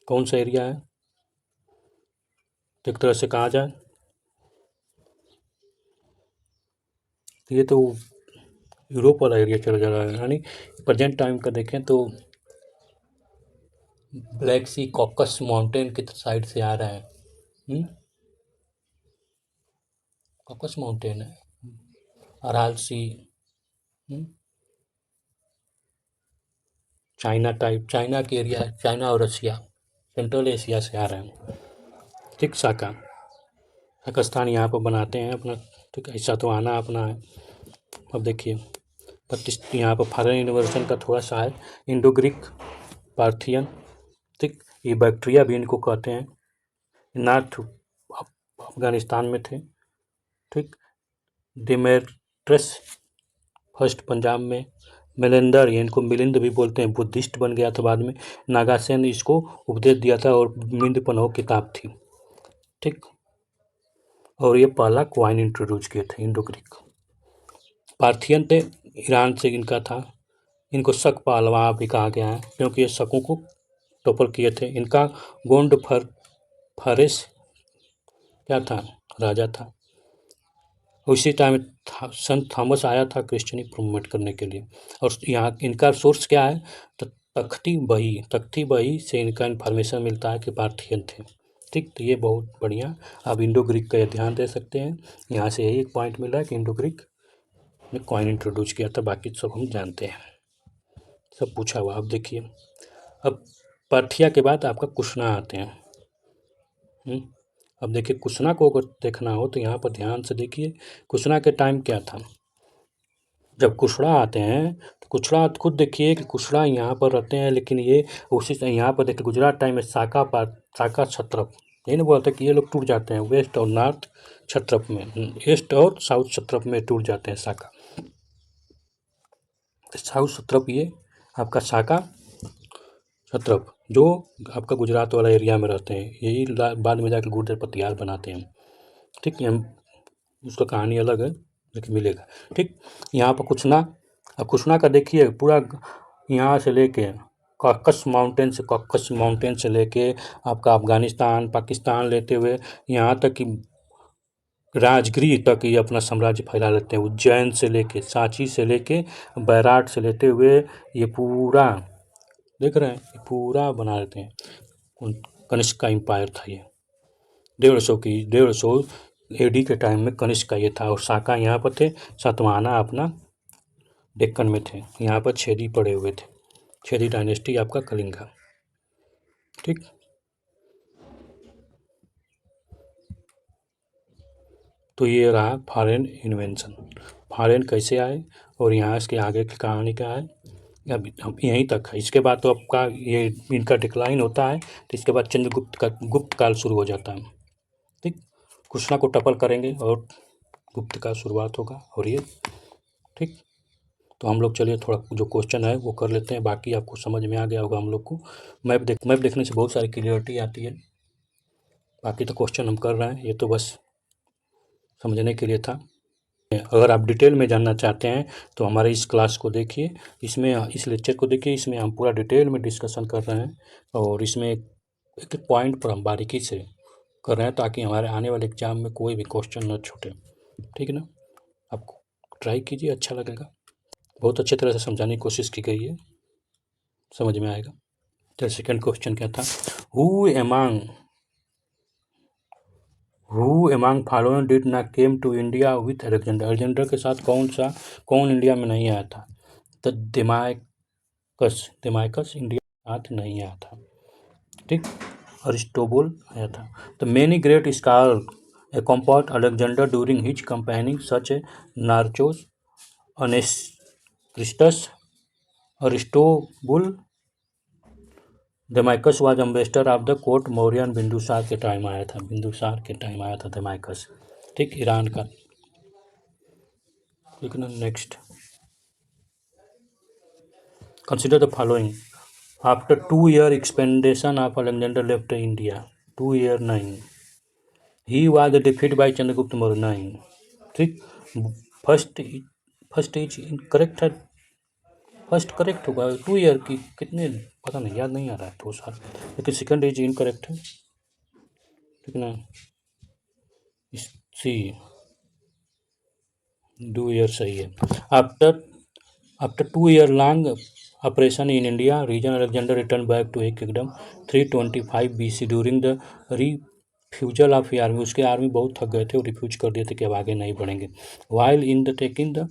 कौन सा एरिया है, तो एक तरह से कहा जाए तो ये तो यूरोप वाला एरिया चला जा रहा है, यानी प्रेजेंट टाइम का देखें तो ब्लैक सी कॉकस माउंटेन की साइड से आ रहा है। कॉकस माउंटेन है, अराल सी, चाइना टाइप, चाइना के एरिया है, चाइना और रशिया, सेंट्रल एशिया से आ रहे हैं। ठीक, पाकिस्तान यहाँ पर बनाते हैं अपना। ठीक, ऐसा तो आना अपना है। अब देखिए यहाँ पर फॉरेन इन्वर्सन का थोड़ा सा है, इंडो ग्रीक, पार्थियन। ठीक, ये बैक्टीरिया भी इनको कहते हैं, नॉर्थ अफगानिस्तान में थे। ठीक, डिमेट्रस फर्स्ट पंजाब में, मिलिंदर, ये इनको मिलिंद भी बोलते हैं, बुद्धिस्ट बन गया था बाद में। नागासेन इसको उपदेश दिया था और मिंद पन्हो किताब थी। ठीक, और ये पहला क्वाइन इंट्रोड्यूस किए थे इंडो ग्रीक। पार्थियन थे, ईरान से इनका था। इनको शक पहलवा भी कहा गया है क्योंकि ये शकों को टोपल किए थे। इनका गोंड फारेस क्या था, राजा था। उसी टाइम संत थॉमस आया था क्रिश्चियनी प्रमोट करने के लिए। और यहाँ इनका सोर्स क्या है, तो तख्ती बही से इनका इन्फॉर्मेशन मिलता है कि पार्थियन थे। ठीक, तो ये बहुत बढ़िया, आप इंडो ग्रीक का ध्यान दे सकते हैं। यहाँ से यही एक पॉइंट मिल रहा है कि इंडो ग्रीक ने कॉइन इंट्रोड्यूस किया था, बाकी सब हम जानते हैं, सब पूछा हुआ। अब देखिए, अब पार्थिया के बाद आपका कुशना आते हैं। अब देखिए कुशना को अगर देखना हो तो यहाँ पर ध्यान से देखिए, कुशना के टाइम क्या था। जब कुशड़ा आते हैं तो कुशड़ा खुद देखिए कि कुशड़ा यहाँ पर रहते हैं, लेकिन ये उसी से यहाँ पर देखिए गुजरात टाइम में साका क्षत्रप, ये नहीं बोलते कि ये लोग टूट जाते हैं वेस्ट और नॉर्थ क्षत्रप में, ईस्ट और साउथ क्षत्रप में टूट जाते हैं साका। साउथ क्षत्रप ये आपका साका क्षत्रप जो आपका गुजरात वाला एरिया में रहते हैं, यही बाद में जाकर गुर्जर पतियार बनाते हैं। ठीक है, उसका कहानी अलग है लेकिन मिलेगा। ठीक, यहाँ पर कुशना का देखिए पूरा यहाँ से लेके कॉकस माउंटेन से लेके आपका अफगानिस्तान पाकिस्तान लेते हुए यहाँ तक कि राजगृह तक ये अपना साम्राज्य फैला लेते हैं। उज्जैन से लेके, सांची से लेके, बैराट से लेते हुए ये पूरा देख रहे हैं, ये पूरा बना लेते हैं। कनिष्क का एम्पायर था ये, 150 एडी के टाइम में कनिष्क का ये था। और साका यहाँ पर थे, सातवाहना अपना डेक्कन में थे, यहाँ पर छेदी पड़े हुए थे, छेदी डायनेस्टी आपका कलिंगा। ठीक, तो ये रहा फॉरेन इन्वेंशन, फॉरेन कैसे आए और यहाँ इसके आगे की कहानी क्या है, अब यहीं तक है। इसके बाद तो आपका ये इनका डिक्लाइन होता है, तो इसके बाद गुप्त काल शुरू हो जाता है। ठीक, कुशना को टपल करेंगे और गुप्त का शुरुआत होगा। और ये ठीक, तो हम लोग चलिए थोड़ा जो क्वेश्चन है वो कर लेते हैं, बाकी आपको समझ में आ गया होगा हम लोग को। मैप देखने से बहुत सारी क्लियरिटी आती है, बाकी तो क्वेश्चन हम कर रहे हैं, ये तो बस समझने के लिए था। अगर आप डिटेल में जानना चाहते हैं तो हमारे इस क्लास को देखिए, इसमें इस लेक्चर को देखिए, इसमें हम पूरा डिटेल में डिस्कशन कर रहे हैं और इसमें एक एक पॉइंट पर हम बारीकी से कर रहे हैं ताकि हमारे आने वाले एग्जाम में कोई भी क्वेश्चन न छूटे। ठीक है ना, आपको ट्राई कीजिए, अच्छा लगेगा। बहुत अच्छे तरह से समझाने की कोशिश की गई है, समझ में आएगा। तो सेकंड क्वेश्चन क्या था, who among following did not came to India with Alexander के साथ कौन इंडिया में नहीं आया था। तो दिमाइकस इंडिया के साथ नहीं आया था। ठीक, अरिस्टोबुल आया था। तो many great scholar accompanied Alexander during his campaigning such a Nearchus, Onesicritus, Aristobulus, Deimachus was ambassador of the court Mauryan, Bindusara के टाइम आया था डेमाइकस। ठीक, ईरान का। ठीक है ना, next consider the following. After 2 year expedition of Alexander left India, 2 year नहीं, he was defeat by Chandragupta Maurya नहीं, ठीक। फर्स्ट फर्स्ट इज करेक्ट है, फर्स्ट करेक्ट होगा, 2 year की कितने पता नहीं, याद नहीं आ रहा है 2 साल, लेकिन सेकंड इज इनकरेक्ट है, ठीक ना। सी 2 year सही है। After after 2 year long operation in India region Alexander return back to एक kingdom 325 BC during the refusal of army. उसके आर्मी बहुत थक गए थे और रिफ्यूज कर दिए थे कि अब आगे नहीं बढ़ेंगे। While in the taking the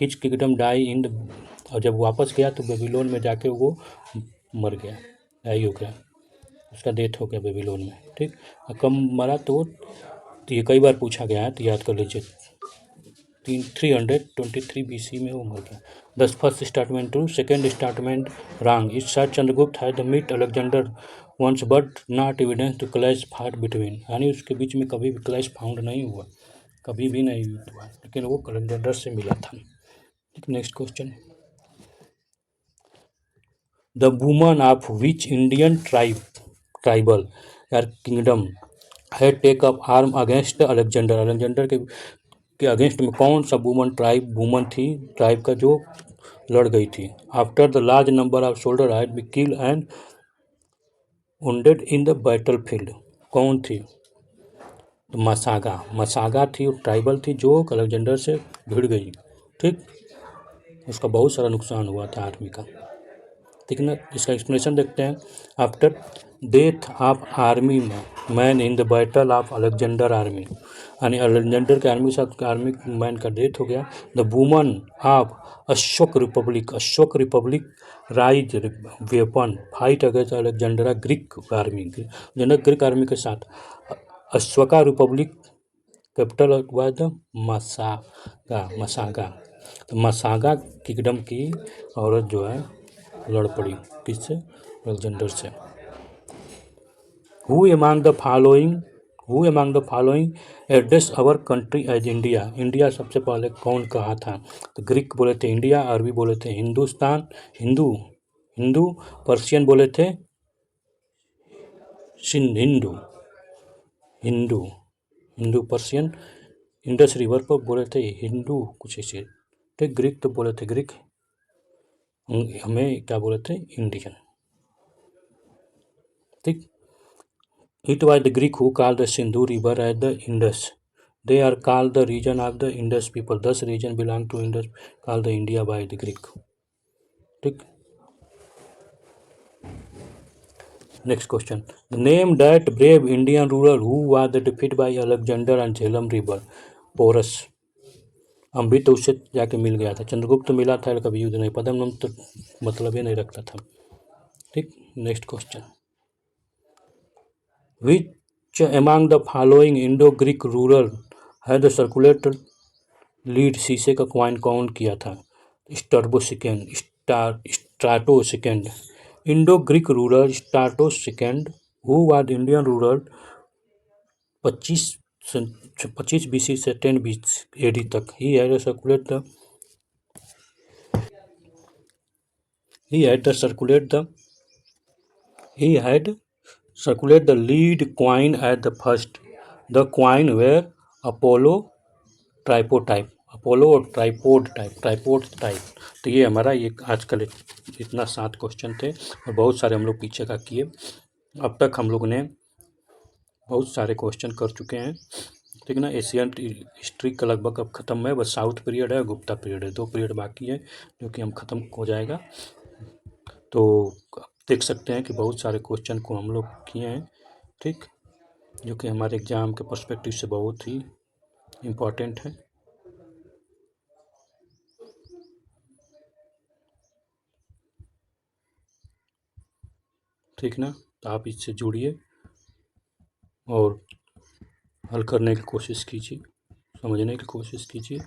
his kingdom die in the, और जब वापस गया तो बेबीलोन में जाके वो मर गया, डाई हो गया, उसका डेथ हो गया बेबीलोन में, ठीक। कब मरा तो ये कई बार पूछा गया है, तो याद कर लीजिए। 323 BC में वो मर गया। The first statement to second statement wrong. इस साइड चंद्रगुप्त है the meet Alexander once but not evidence to clash fight between, यानी उसके बीच में कभी भी क्लैश फाउंड नहीं हुआ, कभी भी नहीं हुआ, लेकिन वो अलेक्जेंडर से मिला था, ठीक। Next question. The woman of which Indian tribal या kingdom had take up arm against Alexander. Alexander के अगेंस्ट में कौन सा वुमन थी, ट्राइब का, जो लड़ गई थी। After the large number of soldier had be kill and wounded in the battle field, कौन थी। तो मसागा थी, ट्राइबल थी जो अलेक्जेंडर से भिड़ गई, ठीक। उसका बहुत सारा नुकसान हुआ था आर्मी का, ठीक है ना। इसका एक्सप्लेनेशन देखते हैं। After death of army man in the battle of Alexander army, यानी अलेक्जेंडर के आर्मी के साथ आर्मी मैन का डेथ हो गया। The woman of Ashok republic rise weapon fight against Alexander Greek army, जनक ग्रीक आर्मी के साथ। Ashoka republic capital was the Massaga. तो मसागा किंगडम की औरत जो है लड़ पड़ी, किससे, अलेक्जेंडर से। Who among the following address our country as India. India सबसे पहले कौन कहा था। तो ग्रीक बोले थे इंडिया, अरबी बोले थे हिंदुस्तान, हिंदू पर्शियन बोले थे Hindu Hindu Hindu Persian, Indus river पर बोले थे हिंदू कुछ ऐसे, ठीक। ग्रीक तो बोले थे ग्रीक, हमें क्या बोले थे, इंडियन, ठीक। It was the Greek who called the Sindhu river as the Indus. They are called the region of the Indus people. Thus region belong to Indus, called the India by the Greek. ठीक। Next question. The name that brave Indian ruler who was defeated by Alexander and Jhelum river. Porus. हम भी तो उससे जाके मिल गया था, चंद्रगुप्त मिला था, कभी युद्ध नहीं, पद्मनाभ तो मतलब ही नहीं रखता था, ठीक। Next question. Which among the following Indo-Greek ruler had the circulated lead शीशे का क्वाइन कौन किया था। Strato second. Indo Greek ruler Strato second who was Indian ruler 25 BC से 10 AD तक। He had circulate the lead coin at the first. The coin were Apollo tripod type, Apollo और tripod type. तो ये हमारा ये आजकल इतना 7 क्वेश्चन थे और बहुत सारे हम लोग पीछे का किए। अब तक हम लोग ने बहुत सारे क्वेश्चन कर चुके हैं, ठीक ना। एशियन हिस्ट्री का लगभग अब ख़त्म है, बस साउथ पीरियड है, गुप्ता पीरियड है, 2 पीरियड बाकी है जो कि हम ख़त्म हो जाएगा। तो देख सकते हैं कि बहुत सारे क्वेश्चन को हम लोग किए हैं, ठीक, जो कि हमारे एग्ज़ाम के पर्सपेक्टिव से बहुत ही इम्पोर्टेंट है, ठीक ना। तो आप इससे जुड़िए और हल करने की कोशिश कीजिए, समझने की कोशिश कीजिए।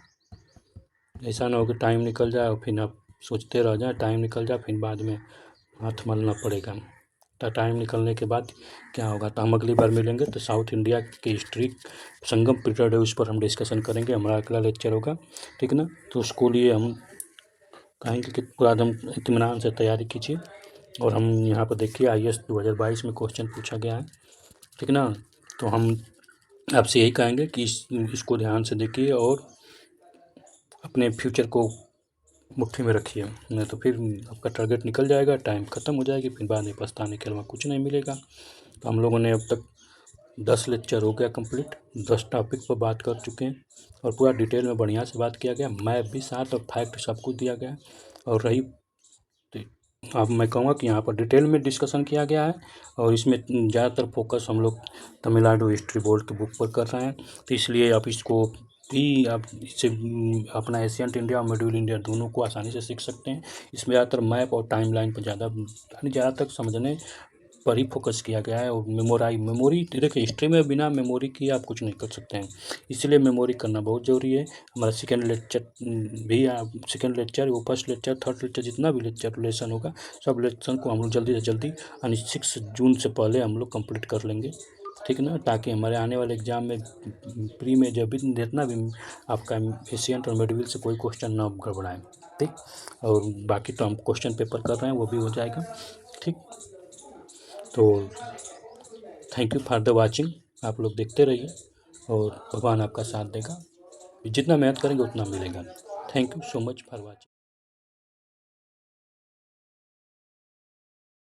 ऐसा ना हो कि टाइम निकल जाए और फिर आप सोचते रह जाए, टाइम निकल जाए फिर बाद में हाथ मलना पड़ेगा। तो टाइम निकलने के बाद क्या होगा, तो हम अगली बार मिलेंगे तो साउथ इंडिया की हिस्ट्री संगम पीरियड है, उस पर हम डिस्कशन करेंगे, हमारा अगला लेक्चर होगा, ठीक ना। तो उसको लिए हम कहेंगे कि पूरा एकदम इत्मीनान से तैयारी कीजिए। और हम यहाँ पर देखिए IAS 2022 में क्वेश्चन पूछा गया है, ठीक ना। तो हम आपसे यही कहेंगे कि इसको ध्यान से देखिए और अपने फ्यूचर को मुट्ठी में रखिए, नहीं तो फिर आपका टारगेट निकल जाएगा, टाइम ख़त्म हो जाएगी, फिर बाद में पछताने के अलावा कुछ नहीं मिलेगा। तो हम लोगों ने अब तक 10 लेक्चर हो गया कंप्लीट, 10 टॉपिक पर बात कर चुके हैं और पूरा डिटेल में बढ़िया से बात किया गया, मैप भी साथ और फैक्ट सब कुछ दिया गया है। और रही अब मैं कहूँगा कि यहाँ पर डिटेल में डिस्कशन किया गया है और इसमें ज़्यादातर फोकस हम लोग तमिलनाडु हिस्ट्री बोर्ड की बुक पर कर रहे हैं। तो इसलिए आप इसको भी आप इससे अपना एशियंट इंडिया और मिडिल इंडिया दोनों को आसानी से सीख सकते हैं। इसमें ज़्यादातर मैप और टाइमलाइन पर ज़्यादातर समझने पर ही फोकस किया गया है। और मेमोरी देखिए, हिस्ट्री में बिना मेमोरी किए आप कुछ नहीं कर सकते हैं, इसलिए मेमोरी करना बहुत ज़रूरी है। हमारा सेकेंड लेक्चर वो फर्स्ट लेक्चर थर्ड लेक्चर जितना भी लेसन होगा, सब लेसन को हम लोग जल्दी से जल्दी यानी 6 जून से पहले हम लोग कंप्लीट कर लेंगे, ठीक ना, ताकि हमारे आने वाले एग्ज़ाम में प्री में जब भी जितना भी आपका एशियंट और मिडिल से कोई क्वेश्चन ना गड़बड़ाए, ठीक। और बाकी तो हम क्वेश्चन पेपर कर रहे हैं, वो भी हो जाएगा, ठीक। तो thank you for the watching, आप लोग देखते रहिए और भगवान आपका साथ देगा, जितना मेहनत करेंगे उतना मिलेगा। Thank you so much for watching.